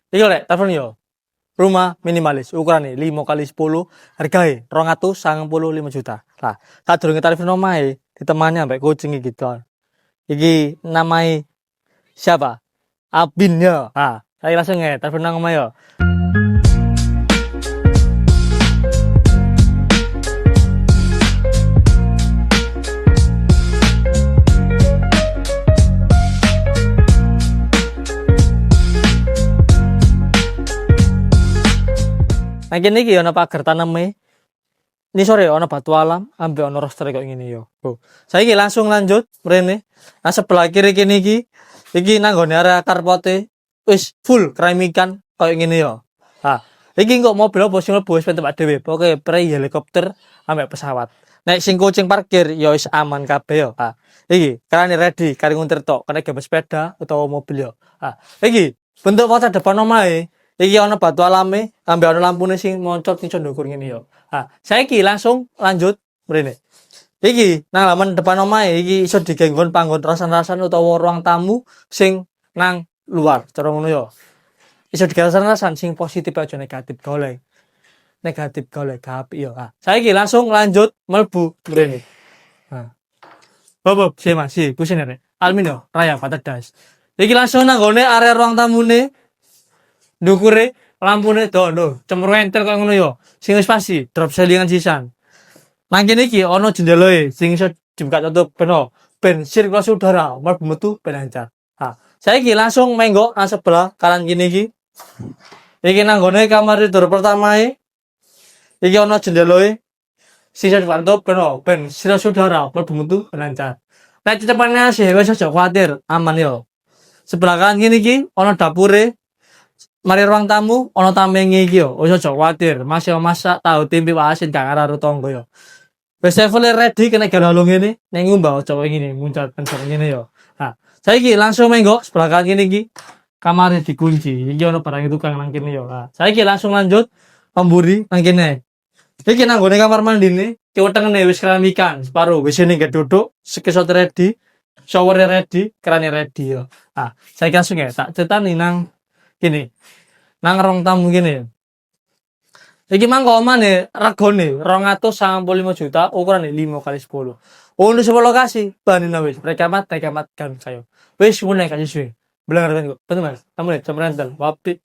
Iki lek telepon yo. Rumah minimalis ukurane 5 kali 10 hargae 295 juta. Lah, sadurunge tarif omahe ditemani ambek kucing iki gitu. Iki namai siapa? Abin yo. Ah, saya langsung ya telepon nang omah yo. Nah kene iki ana pagar taneme. Ini sore ana batu alam ambek ana roster kok ngene yo. Oh. Saiki langsung lanjut mrene. Nah sebelah kiri kene iki nang gone area karpote wis full keramikan koyo ngene yo. Nah, iki kok mobil opo sing mlebu wis tempat dhewe. Pokoke pre helikopter ambek pesawat. Nek sing kucing parkir ya wis aman kabeh yo. Ah, iki karane ready kari nguntir tok kena gawe sepeda utawa mobil yo. Ah, iki bentuk foto depan omahe. Iki ana batu alame ambek ana lampune sing moncot ning ndukur ngene yo. Ah, saiki langsung lanjut mrene. Iki nang halaman depan omahe iki iso digenggon panggon rasan-rasan utawa ruang tamu sing nang luar. Cara ngono yo. Iso digawe rasan sing positif aja negatif golek. Negatif golek apik yo. Ah, saiki langsung lanjut mlebu mrene. Nah. Bob, si masih kusin rek. Almino, Raya Patadas. Iki langsung nang gone area ruang tamune. Ndukure lampune dono, cemrenter koyo ngono yo. Sing wis pasti drop selingan sisan. Nang kene iki ana jendelae sing iso dibuka tutup ben sirkulasi udara mlebu metu ben lancar. Ha, saiki langsung menggok nang sebelah kanan kene iki. Iki nang gone kamar tidur pertamae. Iki ana jendelae sing iso dibuka tutup ben sirkulasi udara mlebu metu ben lancar. Nek cecepane sih wis aja kuwatir, aman yo. Sebelah kanan kene iki ana dapure. Mari ruang tamu, ono tamenge iki yo. Wis aja kuwatir, masih masak tahu tempe asin gak karo tonggo yo. Wis level ready kena galung ngene, ning ngumbah aja ngene, muncat pencet ngene yo. Nah, saiki langsung menggok sebelah kanan kene iki. Kamare dikunci. Iki ono barang tukang nang kene yo. Nah, saiki langsung lanjut pemburi nang kene. Iki nang gone kamar mandine, kiwetengene wis keramikan, separo WC-ne gak duduk, sekesot ready, shower ready, kerane ready yo. Nah, saiki langsung ya tak cetani nang kene. Nang rong tamu gini. Iki mangko omane regane 295 juta, ukurane 5 kali 10. Untuk sebuah lokasi, banina wis. Rekamat kan saya. Wis mulai kasih suwe. Belang kok. Betul Mas. Kamu lihat sama rental. Wapi.